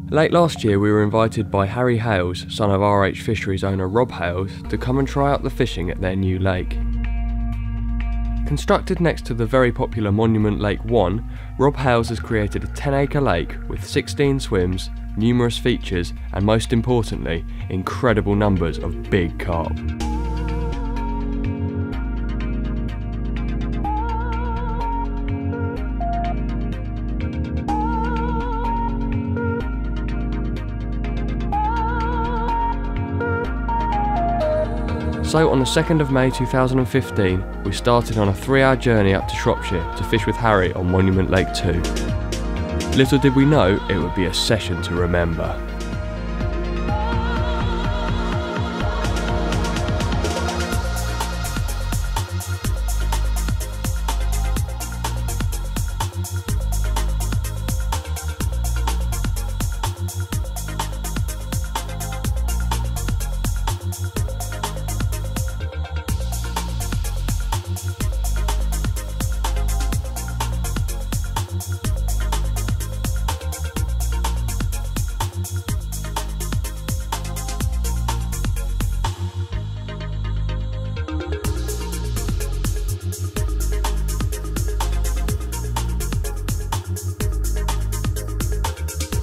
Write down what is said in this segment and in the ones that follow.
Late last year we were invited by Harry Hales, son of RH Fisheries owner Rob Hales, to come and try out the fishing at their new lake. Constructed next to the very popular Monument Lake 1, Rob Hales has created a 10-acre lake with 16 swims, numerous features and most importantly, incredible numbers of big carp. So on the 2nd of May 2015, we started on a 3-hour journey up to Shropshire to fish with Harry on Monument Lake 2. Little did we know it would be a session to remember.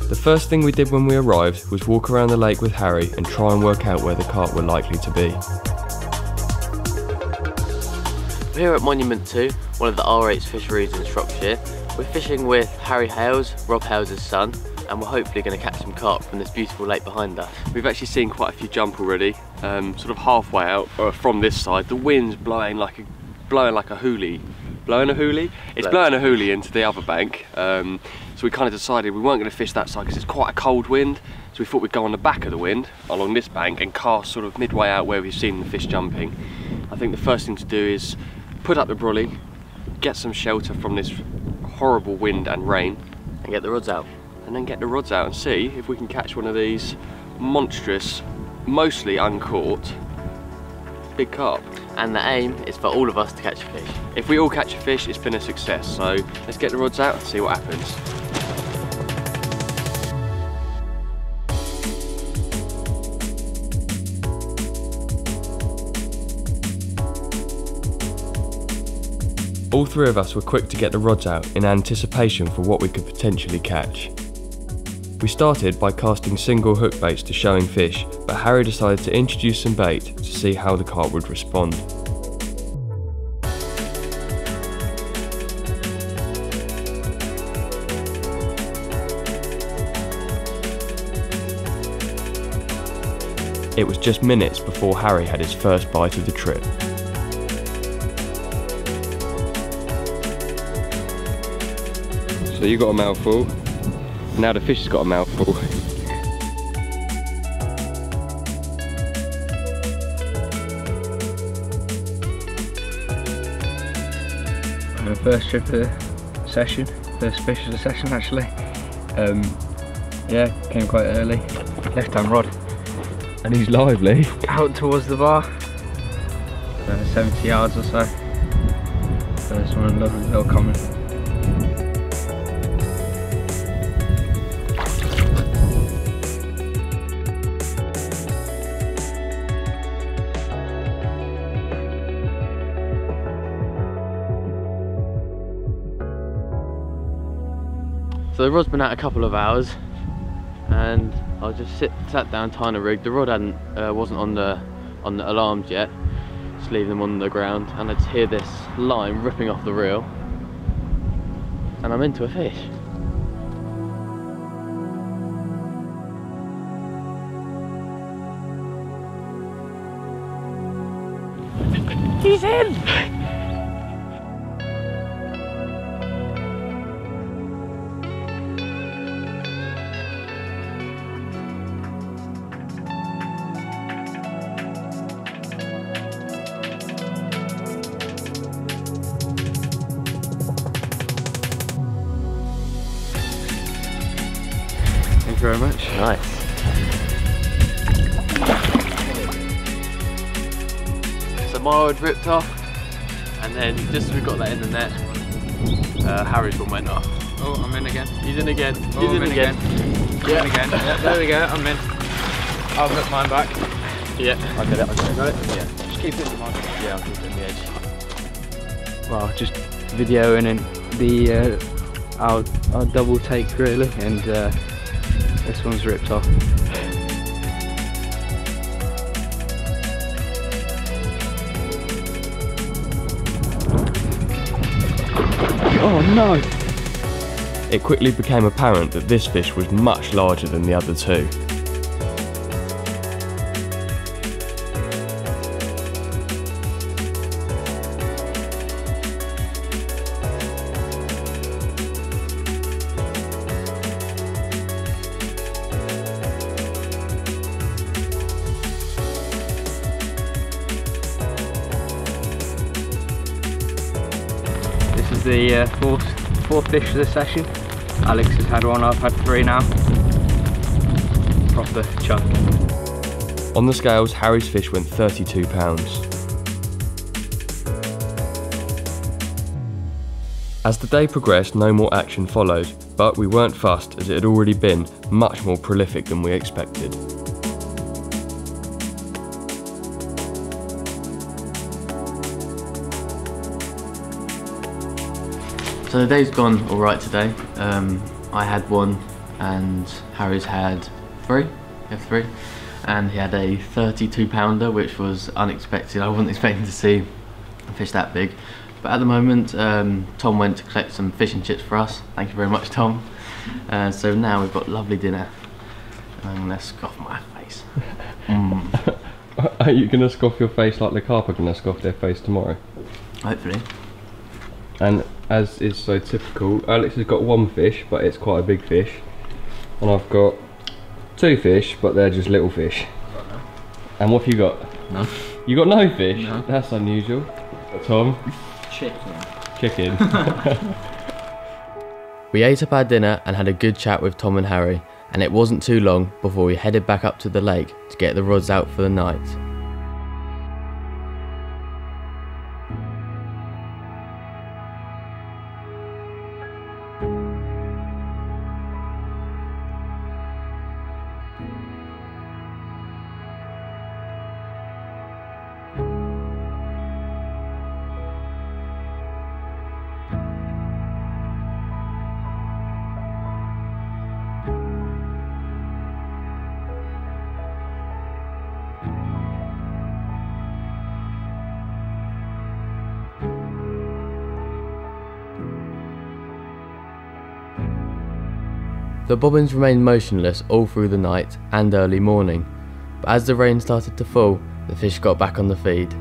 The first thing we did when we arrived was walk around the lake with Harry and try and work out where the carp were likely to be. We're here at Monument 2, one of the RH fisheries in Shropshire. We're fishing with Harry Hales, Rob Hales' son, and we're hopefully going to catch some carp from this beautiful lake behind us. We've actually seen quite a few jump already, sort of halfway out from this side. The wind's blowing like a hoolie. Blowing a hoolie? It's blowing a hoolie into the other bank. So we kind of decided we weren't going to fish that side because it's quite a cold wind. So we thought we'd go on the back of the wind along this bank and cast sort of midway out where we've seen the fish jumping. I think the first thing to do is put up the brolly, get some shelter from this horrible wind and rain, and get the rods out. And then get the rods out and see if we can catch one of these monstrous, mostly uncaught, big carp. And the aim is for all of us to catch a fish. If we all catch a fish, it's been a success. So let's get the rods out and see what happens. All three of us were quick to get the rods out in anticipation for what we could potentially catch. We started by casting single hook baits to showing fish, but Harry decided to introduce some bait to see how the carp would respond. It was just minutes before Harry had his first bite of the trip. So you got a mouthful, now the fish has got a mouthful. First trip of the session, first fish of the session actually. Yeah, came quite early, left hand rod. And he's lively. Out towards the bar, 70 yards or so. First one, lovely little common. So the rod's been out a couple of hours, and I just sat down tying a rig. The rod wasn't on the alarms yet. Just leave them on the ground, and I just hear this line ripping off the reel, and I'm into a fish. He's in! Thank you very much. Nice. So my rod ripped off, And then just as we got that in the net, Harry's one went off. Oh, I'm in again. He's in again. Oh, He's I'm in again. Yeah. In again. Yeah, there we go, I'm in. I'll put mine back. Yeah. I get it, I got it. Yeah. Just keep it in the mark. Yeah, I'll keep it in the edge. Well, just videoing in the our double take really, and this one's ripped off. Oh no! It quickly became apparent that this fish was much larger than the other two. This is the fourth fish for the session. Alex has had one, I've had 3 now. Proper chunk. On the scales, Harry's fish went 32 pounds. As the day progressed, no more action followed, but we weren't fussed as it had already been much more prolific than we expected. So the day's gone alright today. I had 1 and Harry's had 3. He had 3. And he had a 32 pounder, which was unexpected. I wasn't expecting to see a fish that big. But at the moment, Tom went to collect some fish and chips for us. Thank you very much, Tom. So now we've got lovely dinner. And I'm gonna scoff my face. Are you going to scoff your face like the carp are going to scoff their face tomorrow? Hopefully. And as is so typical, Alex has got 1 fish, but it's quite a big fish. And I've got 2 fish, but they're just little fish. And what have you got? None. You got no fish? No. That's unusual. Tom? Chicken. Chicken. We ate up our dinner and had a good chat with Tom and Harry, and it wasn't too long before we headed back up to the lake to get the rods out for the night. The bobbins remained motionless all through the night and early morning, but as the rain started to fall, the fish got back on the feed.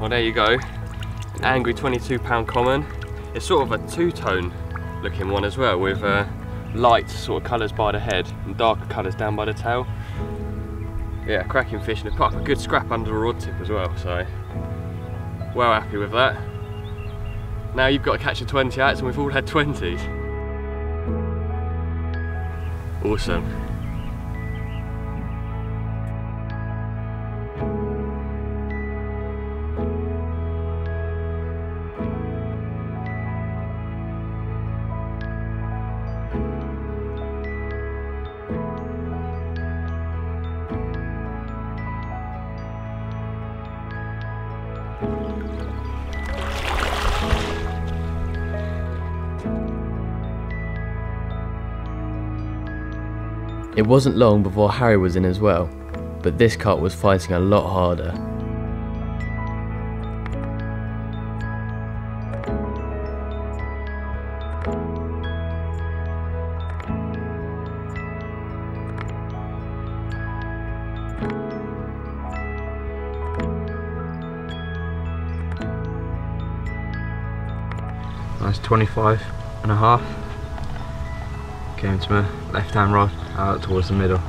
Well, there you go. An angry 22 pound common. It's sort of a two-tone looking one as well, with light sort of colours by the head and darker colours down by the tail. Yeah, cracking fish, and it put up a good scrap under a rod tip as well, so well happy with that. Now you've got to catch a 20 outs, and we've all had 20s. Awesome. It wasn't long before Harry was in as well, but this carp was fighting a lot harder. Nice 25.5. Came to my left hand rod out towards the middle.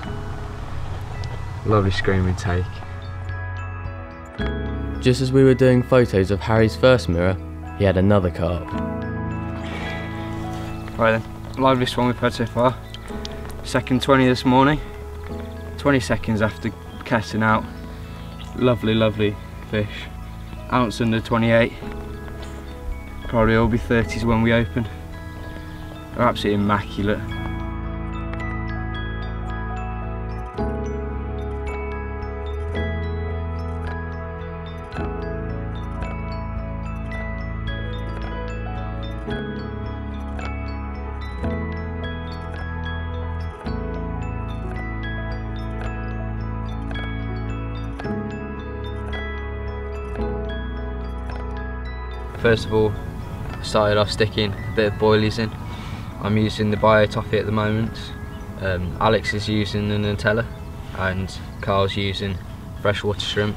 Lovely screaming take. Just as we were doing photos of Harry's first mirror, he had another carp. Right then, liveliest one we've had so far. Second 20 this morning. 20 seconds after casting out. Lovely, lovely fish. Ounce under 28. Probably will be 30s when we open. They're absolutely immaculate. First of all, I started off sticking a bit of boilies in. I'm using the bio toffee at the moment. Alex is using the Nutella and Carl's using freshwater shrimp.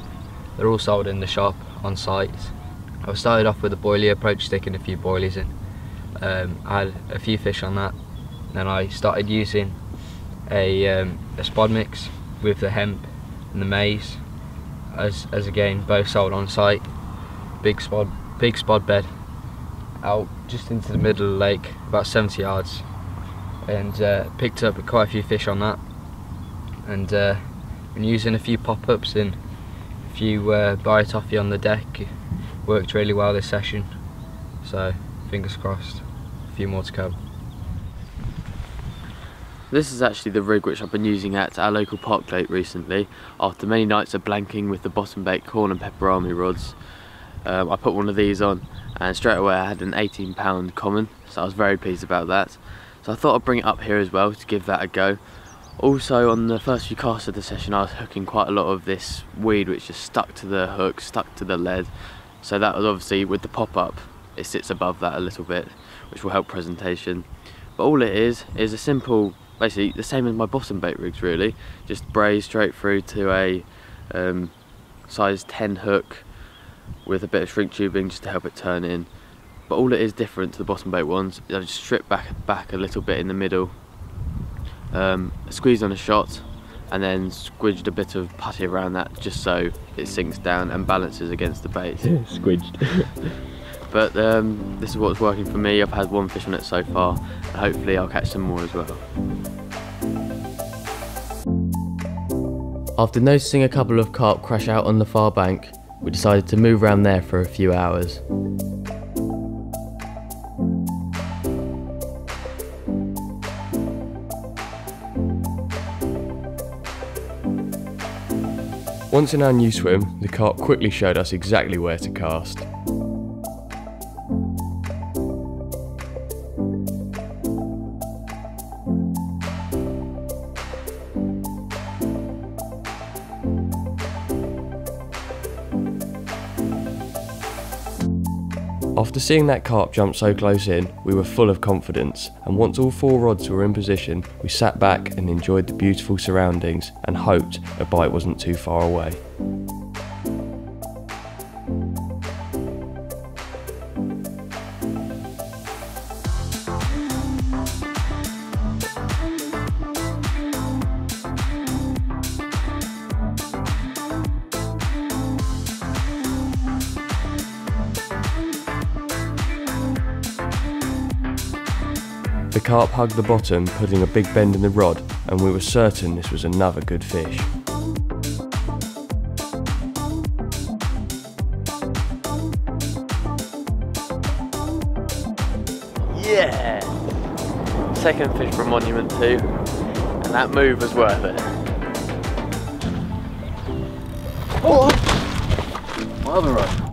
They're all sold in the shop on site. I started off with a boilie approach, sticking a few boilies in. I had a few fish on that. Then I started using a spod mix with the hemp and the maize, as again both sold on site. Big spod bed out just into the middle of the lake, about 70 yards, and picked up quite a few fish on that, and been using a few pop-ups and a few bio toffee on the deck. Worked really well this session, so fingers crossed, a few more to come. This is actually the rig which I've been using at our local park lake recently, after many nights of blanking with the bottom bait corn and pepper army rods. I put one of these on and straight away I had an 18-pound common, so I was very pleased about that. So I thought I'd bring it up here as well to give that a go. Also, on the first few casts of the session I was hooking quite a lot of this weed which just stuck to the hook, stuck to the lead. So that was obviously, with the pop-up, it sits above that a little bit, which will help presentation. But all it is a simple, basically the same as my bottom bait rigs really, just braze straight through to a size 10 hook with a bit of shrink tubing just to help it turn in. But all it is different to the bottom bait ones, I just strip back a little bit in the middle, squeeze on a shot, and then squidged a bit of putty around that just so it sinks down and balances against the bait. Squidged. But this is what's working for me. I've had one fish on it so far, and hopefully I'll catch some more as well. After noticing a couple of carp crash out on the far bank, we decided to move around there for a few hours. Once in our new swim, the carp quickly showed us exactly where to cast. After seeing that carp jump so close in, we were full of confidence, and once all 4 rods were in position, we sat back and enjoyed the beautiful surroundings and hoped a bite wasn't too far away. The carp hugged the bottom, putting a big bend in the rod, and we were certain this was another good fish. Yeah! Second fish from Monument 2, and that move was worth it. Oh! My other rod.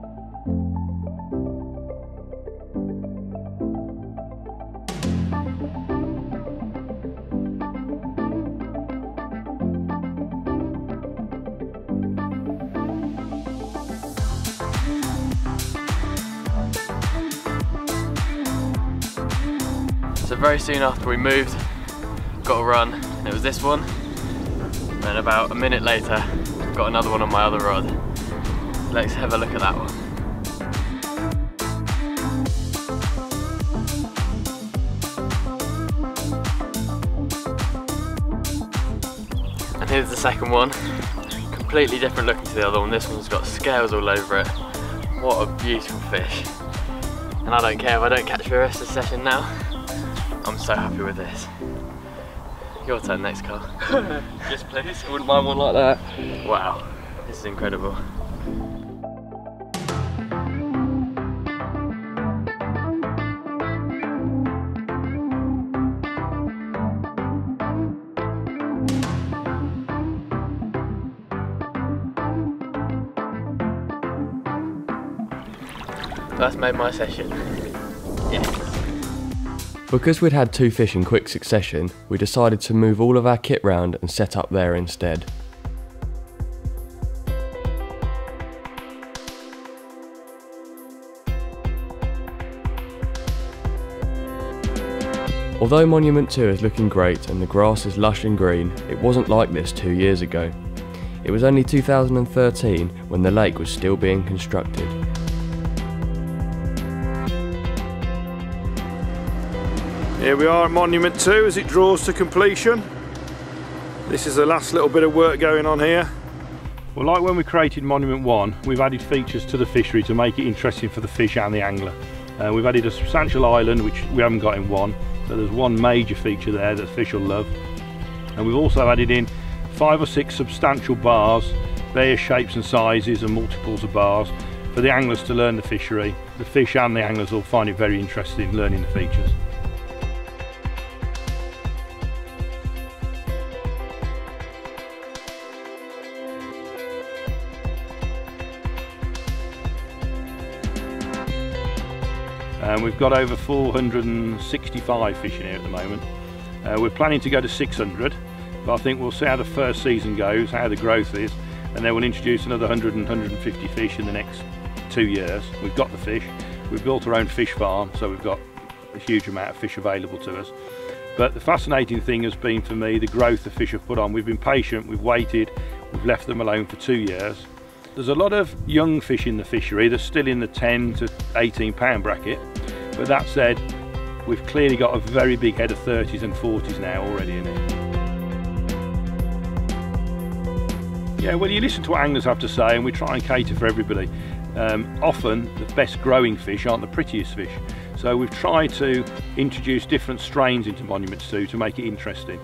So very soon after we moved, got a run, and it was this one, and about a minute later got another one on my other rod. Let's have a look at that one. And Here's the second one. Completely different looking to the other one. This one's got scales all over it. What a beautiful fish. And I don't care if I don't catch the rest of the session now. I'm so happy with this. Your turn next, Carl. Yes please, I wouldn't mind one like that. Wow, this is incredible. That's made my session. Yes. Because we'd had 2 fish in quick succession, we decided to move all of our kit round and set up there instead. Although Monument 2 is looking great and the grass is lush and green, it wasn't like this 2 years ago. It was only 2013 when the lake was still being constructed. Here we are at Monument 2 as it draws to completion. This is the last little bit of work going on here. Well, like when we created Monument 1, we've added features to the fishery to make it interesting for the fish and the angler. We've added a substantial island, which we haven't got in 1, so there's one major feature there that fish will love. And we've also added in 5 or 6 substantial bars, various shapes and sizes and multiples of bars, for the anglers to learn the fishery. The fish and the anglers will find it very interesting learning the features. We've got over 465 fish in here at the moment. We're planning to go to 600, but I think we'll see how the first season goes, how the growth is, and then we'll introduce another 100 and 150 fish in the next 2 years. We've got the fish, we've built our own fish farm, so we've got a huge amount of fish available to us. But the fascinating thing has been for me the growth the fish have put on. We've been patient, we've waited, we've left them alone for 2 years. There's a lot of young fish in the fishery. They're still in the 10 to 18 pound bracket. But that said, we've clearly got a very big head of 30s and 40s now already in it. Yeah, well, you listen to what anglers have to say and we try and cater for everybody. Often the best growing fish aren't the prettiest fish. So we've tried to introduce different strains into Monument 2 to make it interesting.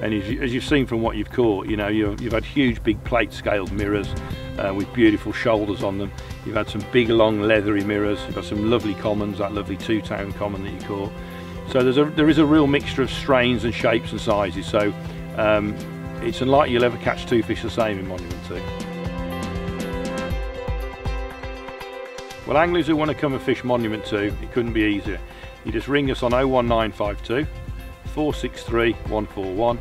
And as you've seen from what you've caught, you know, you've had huge big plate scaled mirrors with beautiful shoulders on them. You've had some big long leathery mirrors. You've got some lovely commons, that lovely 2-tone common that you caught. So there is a real mixture of strains and shapes and sizes. So it's unlikely you'll ever catch 2 fish the same in Monument 2. Well, anglers who want to come and fish Monument 2, it couldn't be easier. You just ring us on 01952 463 141,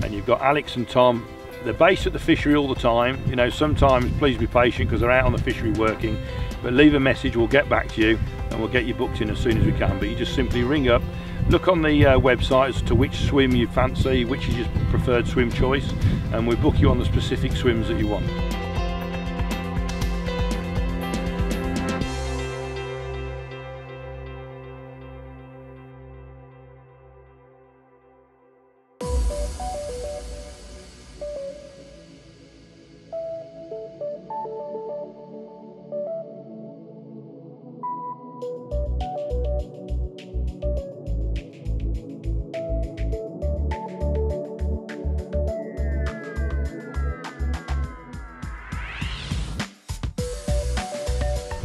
and you've got Alex and Tom. They're based at the fishery all the time. You know, sometimes please be patient because they're out on the fishery working, but leave a message, we'll get back to you and we'll get you booked in as soon as we can. But you just simply ring up, look on the website as to which swim you fancy, which is your preferred swim choice, and we'll book you on the specific swims that you want.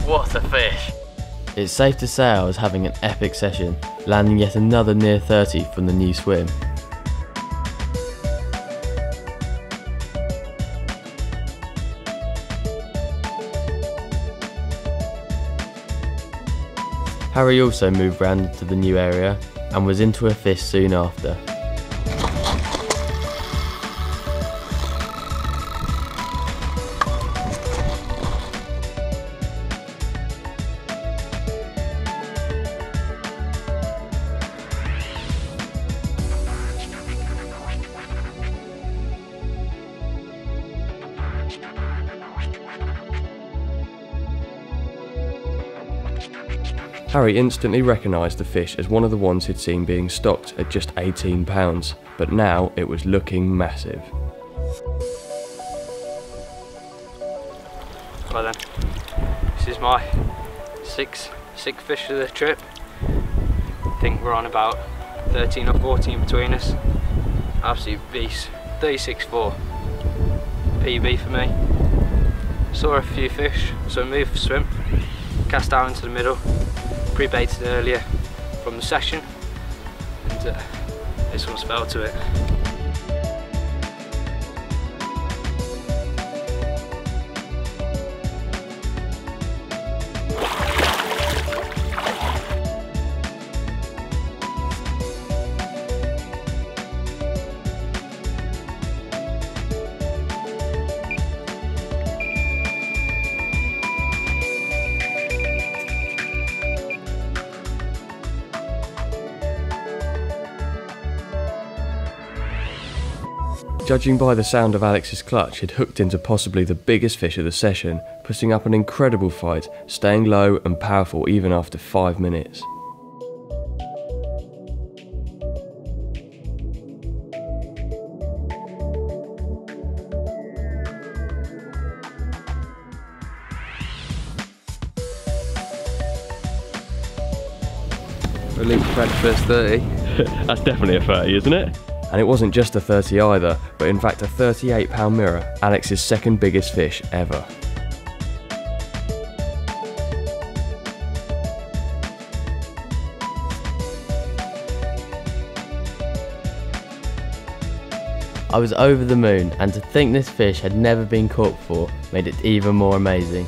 What a fish! It's safe to say I was having an epic session, landing yet another near 30 from the new swim. Harry also moved round to the new area and was into a fish soon after. Harry instantly recognised the fish as one of the ones he'd seen being stocked at just £18, but now it was looking massive. Right then, this is my sixth fish of the trip. I think we're on about 13 or 14 between us. Absolute beast. 36.4 PB for me. Saw a few fish, so moved for swim. Cast out into the middle. Pre-baited earlier from the session, and this one's fell to it. Judging by the sound of Alex's clutch, he'd hooked into possibly the biggest fish of the session, putting up an incredible fight, staying low and powerful even after 5 minutes. Release Fred first 30. That's definitely a 30, isn't it? And it wasn't just a 30 either, but in fact a 38-pound mirror, Alex's second biggest fish ever. I was over the moon, and to think this fish had never been caught before made it even more amazing.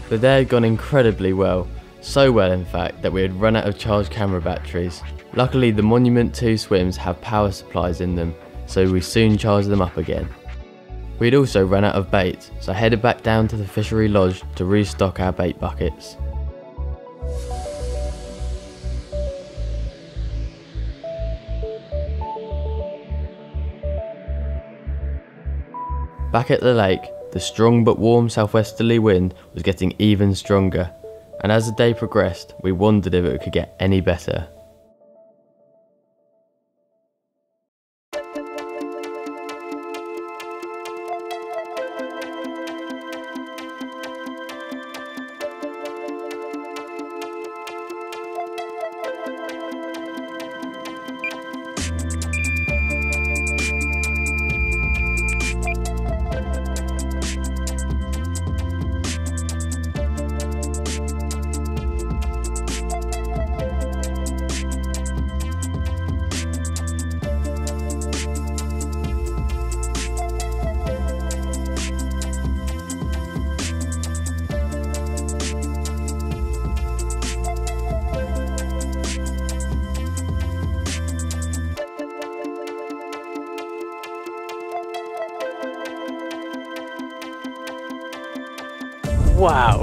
The day had gone incredibly well, so well in fact that we had run out of charged camera batteries. Luckily the Monument 2 swims have power supplies in them, so we soon charged them up again. We had also run out of bait, so I headed back down to the fishery lodge to restock our bait buckets. Back at the lake, the strong but warm southwesterly wind was getting even stronger, and as the day progressed, we wondered if it could get any better. Wow!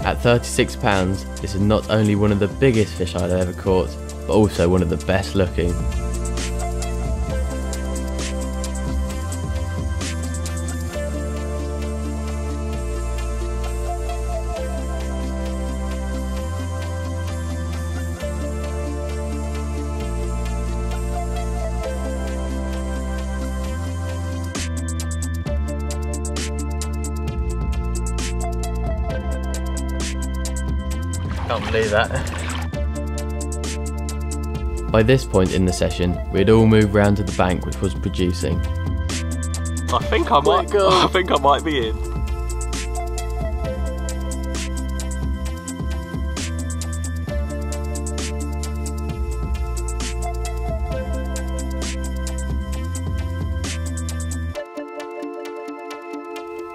At 36 pounds, this is not only one of the biggest fish I'd ever caught, but also one of the best looking. Can't believe that. By this point in the session, we had all moved round to the bank which was producing. I think I might be in.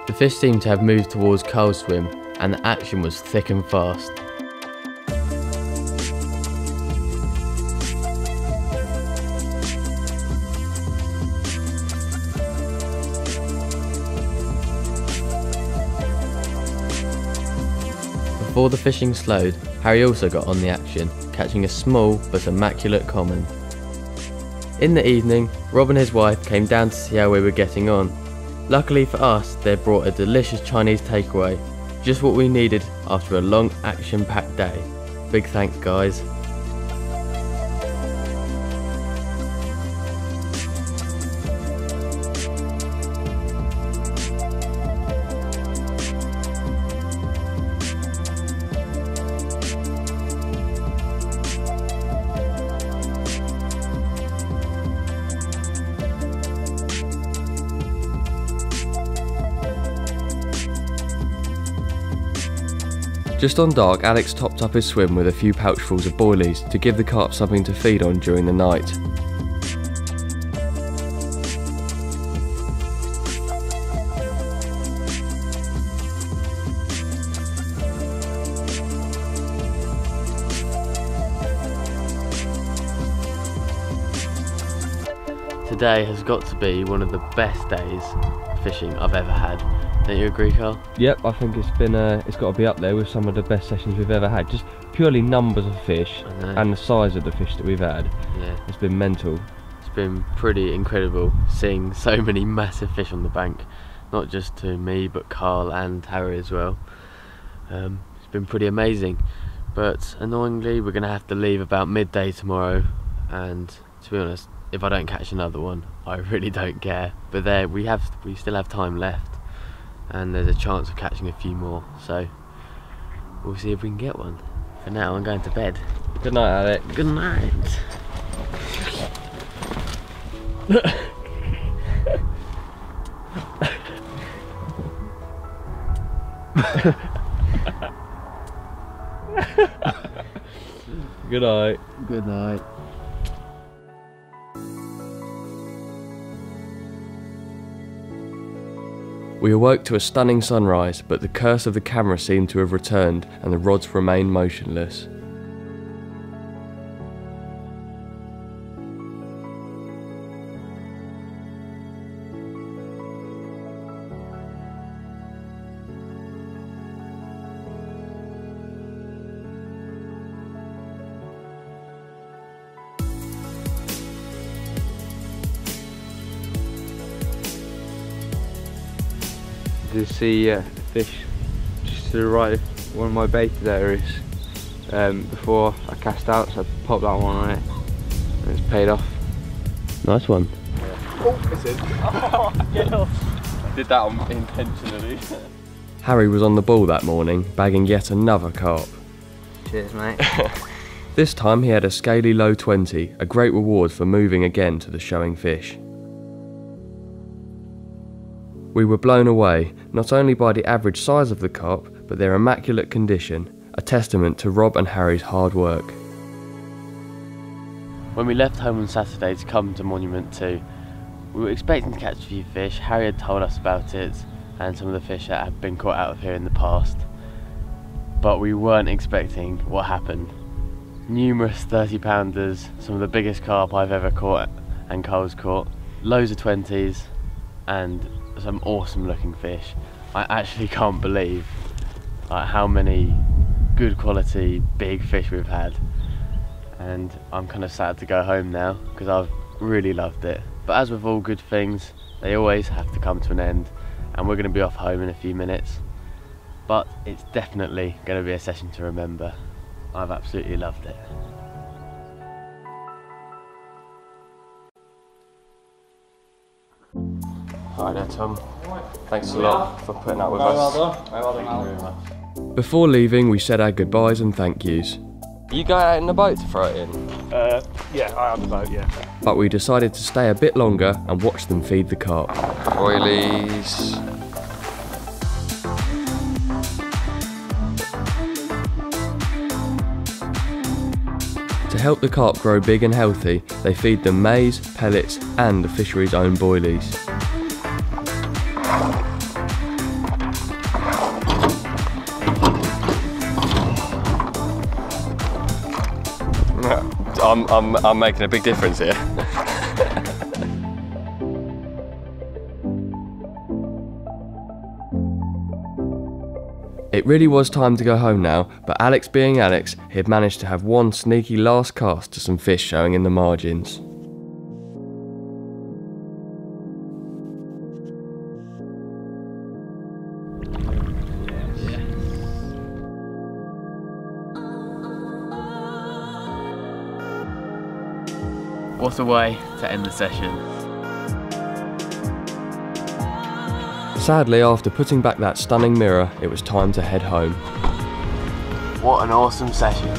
The fish seemed to have moved towards Carl's swim, and the action was thick and fast. Before the fishing slowed, Harry also got on the action, catching a small but immaculate common. In the evening, Rob and his wife came down to see how we were getting on. Luckily for us, they brought a delicious Chinese takeaway, just what we needed after a long action-packed day. Big thanks, guys. Just on dark, Alex topped up his swim with a few pouchfuls of boilies to give the carp something to feed on during the night. Today has got to be one of the best days fishing I've ever had. Don't you agree, Carl? Yep, I think it's got to be up there with some of the best sessions we've ever had. Just purely numbers of fish and the size of the fish that we've had. Yeah. It's been mental. It's been pretty incredible seeing so many massive fish on the bank. Not just to me, but Carl and Harry as well. It's been pretty amazing. But annoyingly, we're going to have to leave about midday tomorrow. And to be honest, if I don't catch another one, I really don't care. But there, we still have time left. And there's a chance of catching a few more, so we'll see if we can get one. For now, I'm going to bed. Good night, Alex. Good night. Good night. Good night. We awoke to a stunning sunrise, but the curse of the camera seemed to have returned and the rods remained motionless. To see a fish just to the right of one of my baited areas before I cast out, so I popped that one on it and it's paid off. Nice one. Oh, it's in. Oh, get off. I did that intentionally. Harry was on the ball that morning, bagging yet another carp. Cheers, mate. This time he had a scaly low 20, a great reward for moving again to the showing fish. We were blown away, not only by the average size of the carp, but their immaculate condition, a testament to Rob and Harry's hard work. When we left home on Saturday to come to Monument 2, we were expecting to catch a few fish. Harry had told us about it and some of the fish that had been caught out of here in the past. But we weren't expecting what happened. Numerous 30-pounders, some of the biggest carp I've ever caught and Carl's caught, loads of 20s and some awesome looking fish. I actually can't believe how many good quality big fish we've had, and I'm kind of sad to go home now because I've really loved it. But as with all good things, they always have to come to an end, and we're going to be off home in a few minutes, but it's definitely going to be a session to remember. I've absolutely loved it. Alright there, Tom. Thanks a lot for putting up with us. Thank you very much. Before leaving, we said our goodbyes and thank yous. You go out in the boat to throw it in? Yeah, I have the boat, yeah. But we decided to stay a bit longer and watch them feed the carp. Oilies. To help the carp grow big and healthy, they feed them maize, pellets and the fishery's own boilies. I'm making a big difference here. It really was time to go home now, but Alex being Alex, he had managed to have one sneaky last cast to some fish showing in the margins. What a way to end the session. Sadly, after putting back that stunning mirror, it was time to head home. What an awesome session.